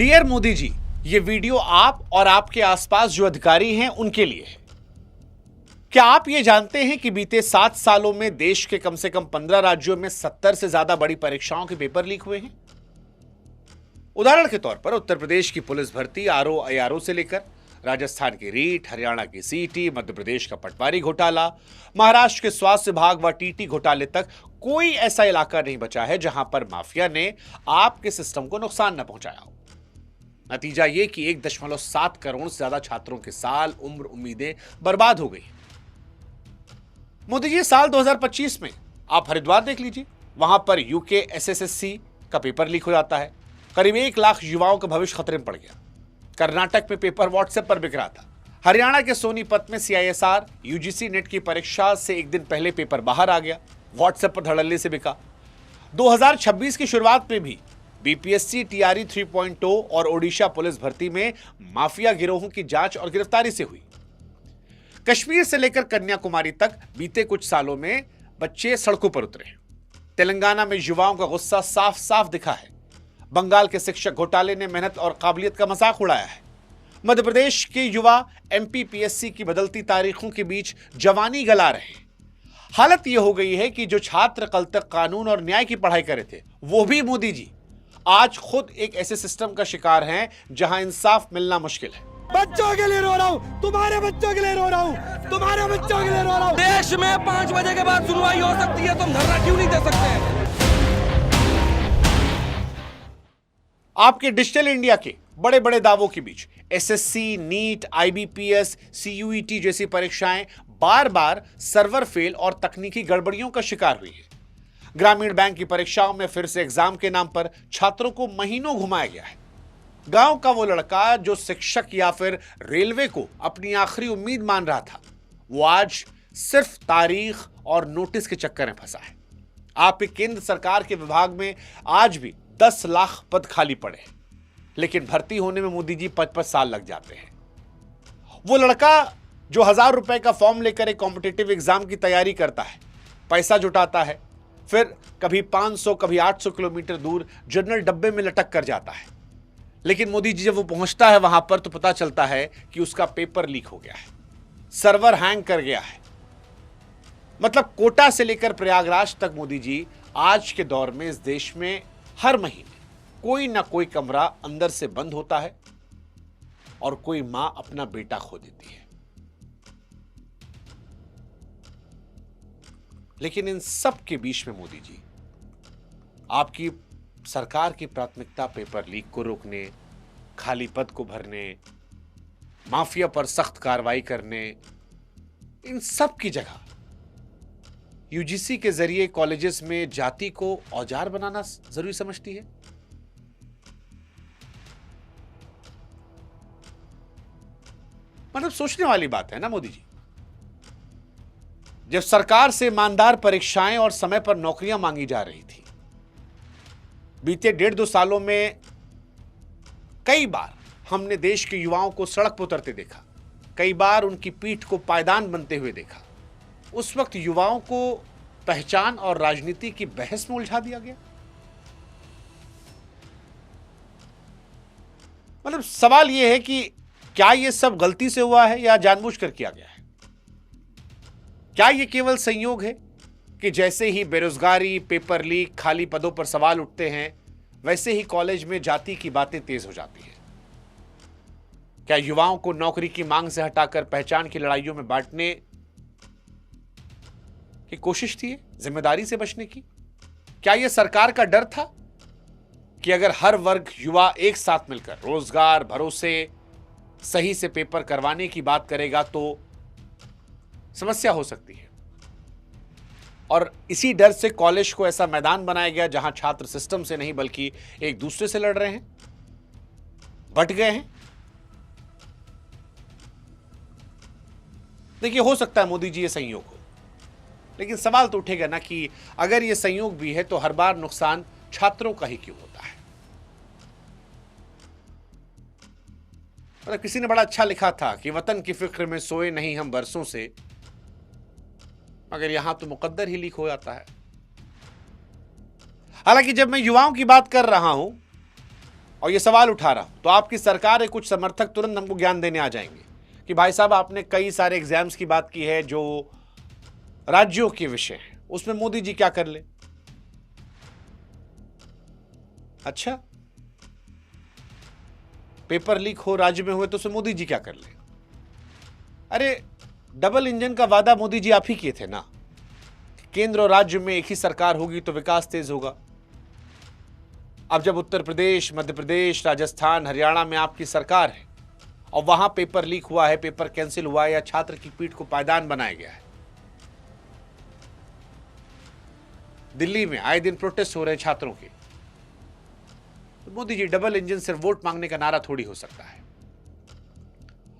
Dear Modi ji, ये video आप और आपके आसपास जो अधिकारी हैं उनके लिए है। क्या आप ये जानते हैं कि बीते 7 सालों में देश के कम से कम 15 राज्यों में 70 से ज्यादा बड़ी परीक्षाओं के पेपर लीक हुए हैं? उदाहरण के तौर पर उत्तर प्रदेश की पुलिस भर्ती आरओ आईआरओ से लेकर राजस्थान की रीट, हरियाणा की सीटी, मध्य प्रदेश का पटवारी घोटाला, महाराष्ट्र के स्वास्थ्य विभाग व टीटी घोटाले तक कोई ऐसा इलाका नहीं बचा है जहां पर माफिया ने आपके सिस्टम को नुकसान न पहुंचाया हो। नतीजा यह कि 1.7 करोड़ से ज्यादा छात्रों के साल, उम्र, उम्मीदें बर्बाद हो गई। मोदी जी, साल 2025 में आप हरिद्वार देख लीजिए, वहां पर यूके एसएससी का पेपर लीक हो जाता है। करीब 1 लाख युवाओं का भविष्य खतरे में पड़ गया। कर्नाटक में पेपर व्हाट्सएप पर बिक रहा था। हरियाणा के सोनीपत में सीआईएसआर यूजीसी नेट की परीक्षा से एक दिन पहले पेपर बाहर आ गया, व्हाट्सएप पर धड़ल्ले से बिका। 2026 की शुरुआत में भी बीपीएससी टीआरई 3.0 और ओडिशा पुलिस भर्ती में माफिया गिरोहों की जांच और गिरफ्तारी से हुई। कश्मीर से लेकर कन्याकुमारी तक बीते कुछ सालों में बच्चे सड़कों पर उतरे। तेलंगाना में युवाओं का गुस्सा साफ साफ दिखा है। बंगाल के शिक्षक घोटाले ने मेहनत और काबिलियत का मजाक उड़ाया है। मध्य प्रदेश के युवा एमपीपीएससी की बदलती तारीखों के बीच जवानी गला रहे हैं। हालत यह हो गई है कि जो छात्र कल तक कानून और न्याय की पढ़ाई कर रहे थे, वो भी मोदी जी आज खुद एक ऐसे सिस्टम का शिकार हैं जहां इंसाफ मिलना मुश्किल है। बच्चों के लिए रो रहा हूं, तुम्हारे बच्चों के लिए रो रहा हूं, तुम्हारे बच्चों के लिए रो रहा हूं। देश में 5 बजे के बाद सुनवाई हो सकती है, तुम धरना क्यों नहीं दे सकते? आपके डिजिटल इंडिया के बड़े बड़े दावों के बीच एसएससी, नीट, आईबीपीएस, सीयूईटी जैसी परीक्षाएं बार बार सर्वर फेल और तकनीकी गड़बड़ियों का शिकार हुई है। ग्रामीण बैंक की परीक्षाओं में फिर से एग्जाम के नाम पर छात्रों को महीनों घुमाया गया है। गांव का वो लड़का जो शिक्षक या फिर रेलवे को अपनी आखिरी उम्मीद मान रहा था, वो आज सिर्फ तारीख और नोटिस के चक्कर में फंसा है। आपके केंद्र सरकार के विभाग में आज भी 10 लाख पद खाली पड़े हैं, लेकिन भर्ती होने में मोदी जी 5-5 साल लग जाते हैं। वो लड़का जो 1000 रुपए का फॉर्म लेकर एक कॉम्पिटिटिव एग्जाम की तैयारी करता है, पैसा जुटाता है, फिर कभी 500 कभी 800 किलोमीटर दूर जनरल डब्बे में लटक कर जाता है। लेकिन मोदी जी जब वो पहुंचता है वहां पर तो पता चलता है कि उसका पेपर लीक हो गया है, सर्वर हैंग कर गया है। मतलब कोटा से लेकर प्रयागराज तक मोदी जी आज के दौर में इस देश में हर महीने कोई ना कोई कमरा अंदर से बंद होता है और कोई मां अपना बेटा खो देती है। लेकिन इन सब के बीच में मोदी जी, आपकी सरकार की प्राथमिकता पेपर लीक को रोकने, खाली पद को भरने, माफिया पर सख्त कार्रवाई करने, इन सब की जगह यूजीसी के जरिए कॉलेजेस में जाति को औजार बनाना जरूरी समझती है। मतलब सोचने वाली बात है ना मोदी जी। जब सरकार से ईमानदार परीक्षाएं और समय पर नौकरियां मांगी जा रही थी, बीते 1.5-2 सालों में कई बार हमने देश के युवाओं को सड़क पर उतरते देखा, कई बार उनकी पीठ को पायदान बनते हुए देखा। उस वक्त युवाओं को पहचान और राजनीति की बहस में उलझा दिया गया। मतलब सवाल यह है कि क्या यह सब गलती से हुआ है या जानबूझकर किया गया है? क्या यह केवल संयोग है कि जैसे ही बेरोजगारी, पेपर लीक, खाली पदों पर सवाल उठते हैं, वैसे ही कॉलेज में जाति की बातें तेज हो जाती हैं? क्या युवाओं को नौकरी की मांग से हटाकर पहचान की लड़ाइयों में बांटने की कोशिश थी, जिम्मेदारी से बचने की? क्या यह सरकार का डर था कि अगर हर वर्ग युवा एक साथ मिलकर रोजगार, भरोसे, सही से पेपर करवाने की बात करेगा तो समस्या हो सकती है? और इसी डर से कॉलेज को ऐसा मैदान बनाया गया जहां छात्र सिस्टम से नहीं बल्कि एक दूसरे से लड़ रहे हैं, बट गए हैं। देखिए, हो सकता है मोदी जी ये संयोग हो, लेकिन सवाल तो उठेगा ना कि अगर ये संयोग भी है तो हर बार नुकसान छात्रों का ही क्यों होता है? मतलब किसी ने बड़ा अच्छा लिखा था कि वतन की फिक्र में सोए नहीं हम बरसों से, मगर यहां तो मुकद्दर ही लीक हो जाता है। हालांकि जब मैं युवाओं की बात कर रहा हूं और ये सवाल उठा रहा हूं तो आपकी सरकार के कुछ समर्थक तुरंत हमको ज्ञान देने आ जाएंगे कि भाई साहब आपने कई सारे एग्जाम्स की बात की है जो राज्यों के विषय है, उसमें मोदी जी क्या कर ले। अच्छा, पेपर लीक हो राज्य में हुए तो उसमें मोदी जी क्या कर ले। अरे डबल इंजन का वादा मोदी जी आप ही किए थे ना, केंद्र और राज्य में एक ही सरकार होगी तो विकास तेज होगा। अब जब उत्तर प्रदेश, मध्य प्रदेश, राजस्थान, हरियाणा में आपकी सरकार है और वहां पेपर लीक हुआ है, पेपर कैंसिल हुआ है या छात्र की पीठ को पायदान बनाया गया है, दिल्ली में आए दिन प्रोटेस्ट हो रहे हैं छात्रों के, तो मोदी जी डबल इंजन सिर्फ वोट मांगने का नारा थोड़ी हो सकता है।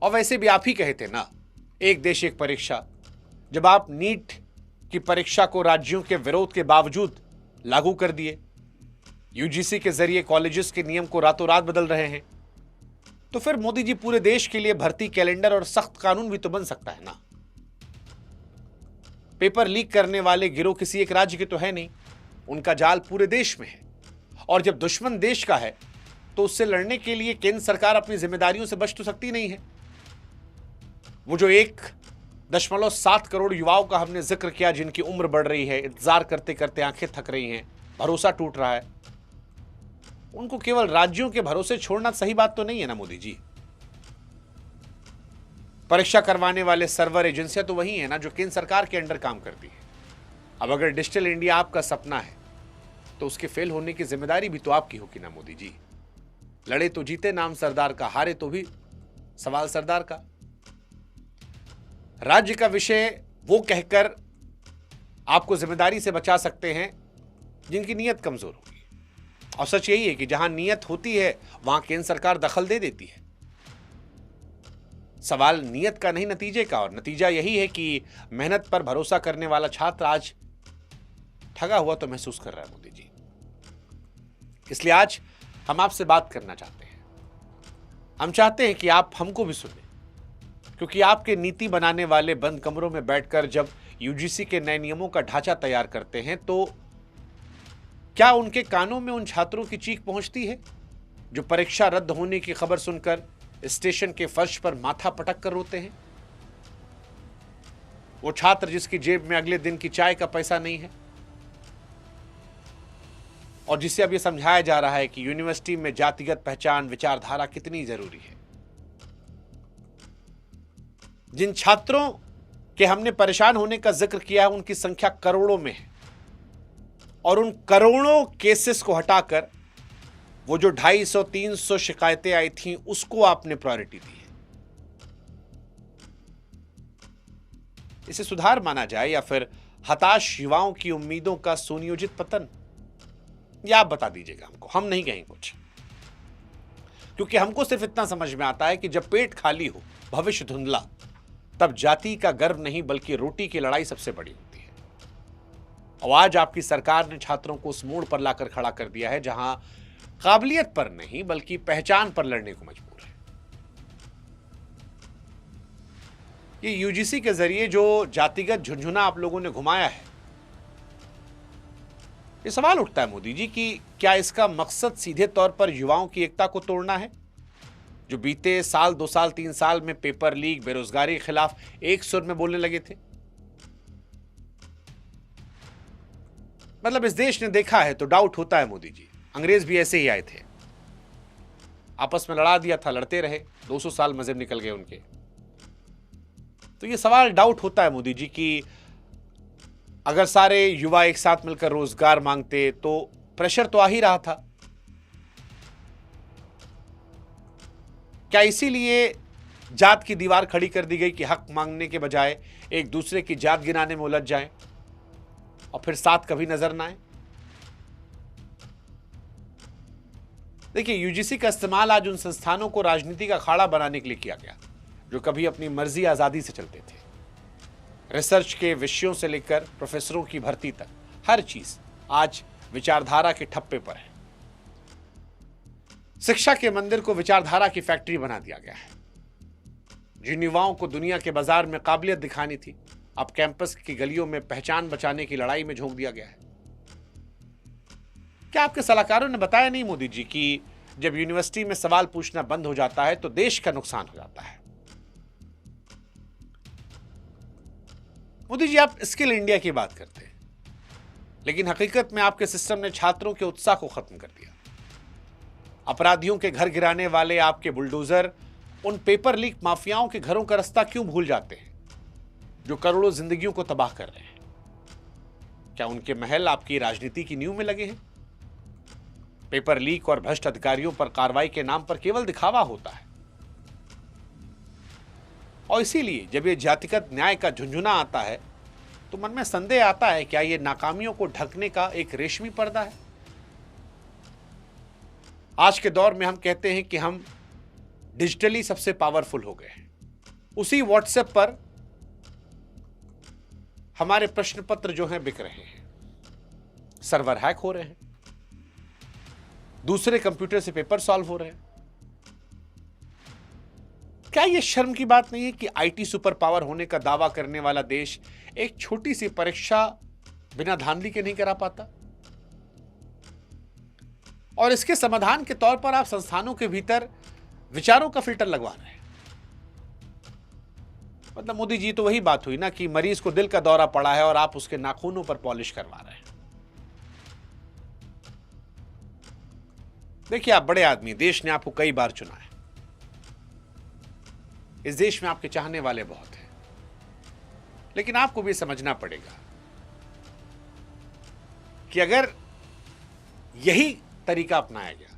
और वैसे भी आप ही कहे थे ना, एक देश एक परीक्षा। जब आप नीट की परीक्षा को राज्यों के विरोध के बावजूद लागू कर दिए, यूजीसी के जरिए कॉलेजेस के नियम को रातों रात बदल रहे हैं, तो फिर मोदी जी पूरे देश के लिए भर्ती कैलेंडर और सख्त कानून भी तो बन सकता है ना। पेपर लीक करने वाले गिरोह किसी एक राज्य के तो है नहीं, उनका जाल पूरे देश में है। और जब दुश्मन देश का है तो उससे लड़ने के लिए केंद्र सरकार अपनी जिम्मेदारियों से बच तो सकती नहीं है। वो जो 1.7 करोड़ युवाओं का हमने जिक्र किया जिनकी उम्र बढ़ रही है, इंतजार करते करते आंखें थक रही हैं, भरोसा टूट रहा है, उनको केवल राज्यों के भरोसे छोड़ना सही बात तो नहीं है ना मोदी जी। परीक्षा करवाने वाले सर्वर एजेंसियां तो वही है ना जो केंद्र सरकार के अंडर काम करती है। अब अगर डिजिटल इंडिया आपका सपना है तो उसके फेल होने की जिम्मेदारी भी तो आपकी होगी ना मोदी जी। लड़े तो जीते नाम सरदार का, हारे तो भी सवाल सरदार का। राज्य का विषय वो कहकर आपको जिम्मेदारी से बचा सकते हैं जिनकी नीयत कमजोर होगी। और सच यही है कि जहां नीयत होती है वहां केंद्र सरकार दखल दे देती है। सवाल नीयत का नहीं नतीजे का, और नतीजा यही है कि मेहनत पर भरोसा करने वाला छात्र आज ठगा हुआ तो महसूस कर रहा है मोदी जी। इसलिए आज हम आपसे बात करना चाहते हैं। हम चाहते हैं कि आप हमको भी सुनें, क्योंकि आपके नीति बनाने वाले बंद कमरों में बैठकर जब यूजीसी के नए नियमों का ढांचा तैयार करते हैं तो क्या उनके कानों में उन छात्रों की चीख पहुंचती है जो परीक्षा रद्द होने की खबर सुनकर स्टेशन के फर्श पर माथा पटक कर रोते हैं? वो छात्र जिसकी जेब में अगले दिन की चाय का पैसा नहीं है और जिसे अब यह समझाया जा रहा है कि यूनिवर्सिटी में जातिगत पहचान, विचारधारा कितनी जरूरी है। जिन छात्रों के हमने परेशान होने का जिक्र किया है उनकी संख्या करोड़ों में है, और उन करोड़ों केसेस को हटाकर वो जो 250-300 शिकायतें आई थीं उसको आपने प्रायोरिटी दी है। इसे सुधार माना जाए या फिर हताश युवाओं की उम्मीदों का सुनियोजित पतन, या आप बता दीजिएगा हमको, हम नहीं कहें कुछ। क्योंकि हमको सिर्फ इतना समझ में आता है कि जब पेट खाली हो, भविष्य धुंधला, तब जाति का गर्व नहीं बल्कि रोटी की लड़ाई सबसे बड़ी होती है। और आज आपकी सरकार ने छात्रों को उस मोड़ पर लाकर खड़ा कर दिया है जहां काबिलियत पर नहीं बल्कि पहचान पर लड़ने को मजबूर है। ये यूजीसी के जरिए जो जातिगत झुंझुना आप लोगों ने घुमाया है, ये सवाल उठता है मोदी जी कि क्या इसका मकसद सीधे तौर पर युवाओं की एकता को तोड़ना है, जो बीते साल, 2 साल, 3 साल में पेपर लीक, बेरोजगारी के खिलाफ एक सुर में बोलने लगे थे? मतलब इस देश ने देखा है तो डाउट होता है मोदी जी। अंग्रेज भी ऐसे ही आए थे, आपस में लड़ा दिया था, लड़ते रहे, 200 साल मजहब निकल गए उनके। तो ये सवाल डाउट होता है मोदी जी कि अगर सारे युवा एक साथ मिलकर रोजगार मांगते तो प्रेशर तो आ ही रहा था। क्या इसीलिए जात की दीवार खड़ी कर दी गई कि हक मांगने के बजाय एक दूसरे की जात गिनाने में उलझ जाएं और फिर साथ कभी नजर ना आए? देखिए, यूजीसी का इस्तेमाल आज उन संस्थानों को राजनीति का अखाड़ा बनाने के लिए किया गया जो कभी अपनी मर्जी आजादी से चलते थे। रिसर्च के विषयों से लेकर प्रोफेसरों की भर्ती तक हर चीज आज विचारधारा के ठप्पे पर है। शिक्षा के मंदिर को विचारधारा की फैक्ट्री बना दिया गया है। जिन युवाओं को दुनिया के बाजार में काबिलियत दिखानी थी, अब कैंपस की गलियों में पहचान बचाने की लड़ाई में झोंक दिया गया है। क्या आपके सलाहकारों ने बताया नहीं मोदी जी कि जब यूनिवर्सिटी में सवाल पूछना बंद हो जाता है तो देश का नुकसान हो जाता है। मोदी जी, आप स्किल इंडिया की बात करते हैं, लेकिन हकीकत में आपके सिस्टम ने छात्रों के उत्साह को खत्म कर दिया। अपराधियों के घर गिराने वाले आपके बुलडोजर उन पेपर लीक माफियाओं के घरों का रास्ता क्यों भूल जाते हैं जो करोड़ों जिंदगियों को तबाह कर रहे हैं? क्या उनके महल आपकी राजनीति की नींव में लगे हैं? पेपर लीक और भ्रष्ट अधिकारियों पर कार्रवाई के नाम पर केवल दिखावा होता है। और इसीलिए जब ये जातिगत न्याय का झुंझुना आता है तो मन में संदेह आता है, क्या ये नाकामियों को ढकने का एक रेशमी पर्दा है? आज के दौर में हम कहते हैं कि हम डिजिटली सबसे पावरफुल हो गए हैं। उसी व्हाट्सएप पर हमारे प्रश्न पत्र जो हैं बिक रहे हैं, सर्वर हैक हो रहे हैं, दूसरे कंप्यूटर से पेपर सॉल्व हो रहे हैं। क्या यह शर्म की बात नहीं है कि आईटी सुपर पावर होने का दावा करने वाला देश एक छोटी सी परीक्षा बिना धांधली के नहीं करा पाता? और इसके समाधान के तौर पर आप संस्थानों के भीतर विचारों का फिल्टर लगवा रहे हैं। मतलब मोदी जी, तो वही बात हुई ना कि मरीज को दिल का दौरा पड़ा है और आप उसके नाखूनों पर पॉलिश करवा रहे हैं। देखिए, आप बड़े आदमी, देश ने आपको कई बार चुना है, इस देश में आपके चाहने वाले बहुत हैं, लेकिन आपको भी समझना पड़ेगा कि अगर यही तरीका अपनाया गया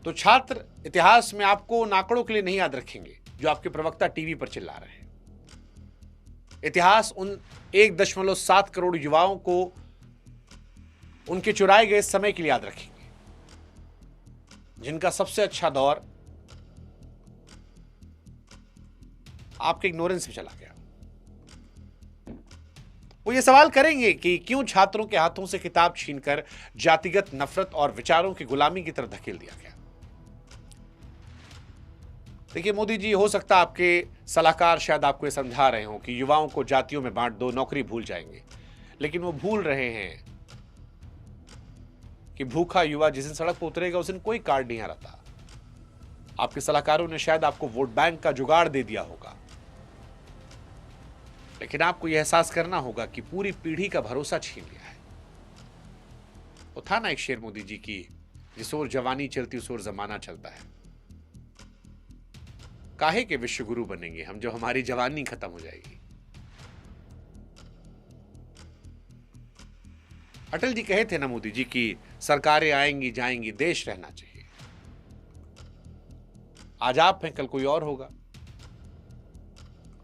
तो छात्र इतिहास में आपको उन आंकड़ों के लिए नहीं याद रखेंगे जो आपके प्रवक्ता टीवी पर चिल्ला रहे हैं। इतिहास उन 1.7 करोड़ युवाओं को उनके चुराए गए समय के लिए याद रखेंगे, जिनका सबसे अच्छा दौर आपके इग्नोरेंस में चला गया। वो ये सवाल करेंगे कि क्यों छात्रों के हाथों से किताब छीनकर जातिगत नफरत और विचारों की गुलामी की तरफ धकेल दिया गया। देखिए मोदी जी, हो सकता है आपके सलाहकार शायद आपको ये समझा रहे हो कि युवाओं को जातियों में बांट दो, नौकरी भूल जाएंगे, लेकिन वो भूल रहे हैं कि भूखा युवा जिस दिन सड़क पर उतरेगा उस दिन कोई कार्ड नहीं हराता। आपके सलाहकारों ने शायद आपको वोट बैंक का जुगाड़ दे दिया होगा, लेकिन आपको यह एहसास करना होगा कि पूरी पीढ़ी का भरोसा छीन लिया है। वो था ना एक शेर मोदी जी की, जिस ओर जवानी चलती उस ओर जमाना चलता है। काहे के विश्व गुरु बनेंगे हम जब हमारी जवानी खत्म हो जाएगी। अटल जी कहे थे ना मोदी जी की सरकारें आएंगी जाएंगी, देश रहना चाहिए। आज आप हैं, कल कोई और होगा।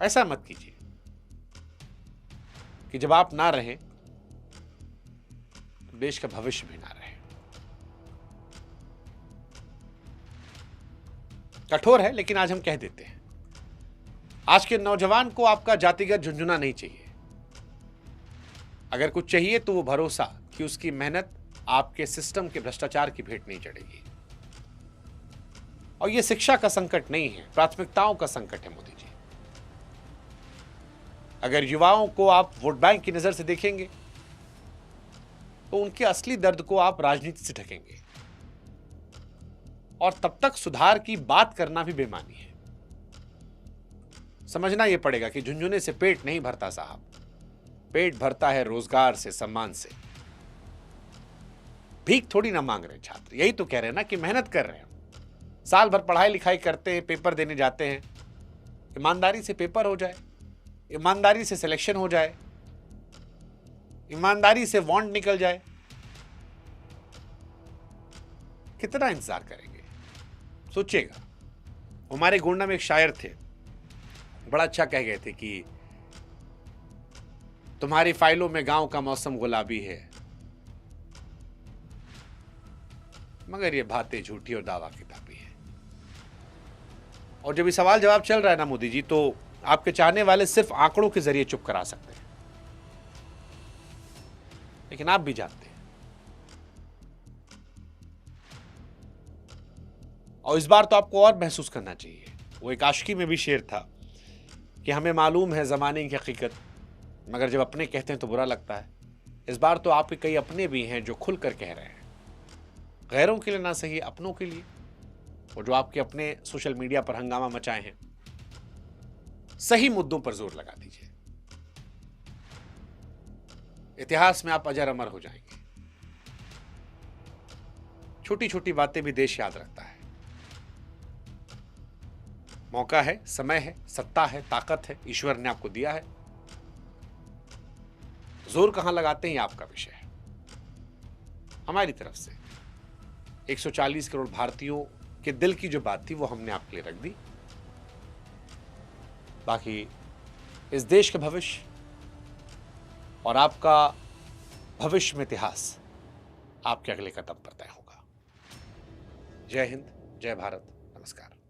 ऐसा मत कीजिए कि जब आप ना रहें तो देश का भविष्य भी ना रहे। कठोर है, लेकिन आज हम कह देते हैं, आज के नौजवान को आपका जातिगत झुंझुना नहीं चाहिए। अगर कुछ चाहिए तो वो भरोसा कि उसकी मेहनत आपके सिस्टम के भ्रष्टाचार की भेंट नहीं चढ़ेगी। और ये शिक्षा का संकट नहीं है, प्राथमिकताओं का संकट है मोदी जी। अगर युवाओं को आप वोट बैंक की नजर से देखेंगे तो उनके असली दर्द को आप राजनीति से ढकेंगे, और तब तक सुधार की बात करना भी बेमानी है। समझना यह पड़ेगा कि झुंझुने से पेट नहीं भरता साहब, पेट भरता है रोजगार से, सम्मान से। भीख थोड़ी ना मांग रहे छात्र, यही तो कह रहे हैं ना कि मेहनत कर रहे हैं, साल भर पढ़ाई लिखाई करते हैं, पेपर देने जाते हैं। ईमानदारी से पेपर हो जाए, ईमानदारी से सिलेक्शन हो जाए, ईमानदारी से वांट निकल जाए, कितना इंतजार करेंगे? सोचिएगा। हमारे गोंडा में एक शायर थे, बड़ा अच्छा कह गए थे कि तुम्हारी फाइलों में गांव का मौसम गुलाबी है, मगर ये बातें झूठी और दावा किताबी है। और जब ये सवाल जवाब चल रहा है ना मोदी जी, तो आपके चाहने वाले सिर्फ आंकड़ों के जरिए चुप करा सकते हैं, लेकिन आप भी जानते हैं। और इस बार तो आपको और महसूस करना चाहिए। वो एक आशिकी में भी शेर था कि हमें मालूम है जमाने की हकीकत, मगर जब अपने कहते हैं तो बुरा लगता है। इस बार तो आपके कई अपने भी हैं जो खुलकर कह रहे हैं गैरों के लिए ना सही, अपनों के लिए, और जो आपके अपने सोशल मीडिया पर हंगामा मचाए हैं, सही मुद्दों पर जोर लगा दीजिए। इतिहास में आप अजर अमर हो जाएंगे। छोटी छोटी बातें भी देश याद रखता है। मौका है, समय है, सत्ता है, ताकत है, ईश्वर ने आपको दिया है। जोर कहां लगाते हैं ये आपका विषय है। हमारी तरफ से 140 करोड़ भारतीयों के दिल की जो बात थी वो हमने आपके लिए रख दी। बाकी इस देश का भविष्य और आपका भविष्य में इतिहास आपके अगले कदम पर तय होगा। जय हिंद, जय भारत, नमस्कार।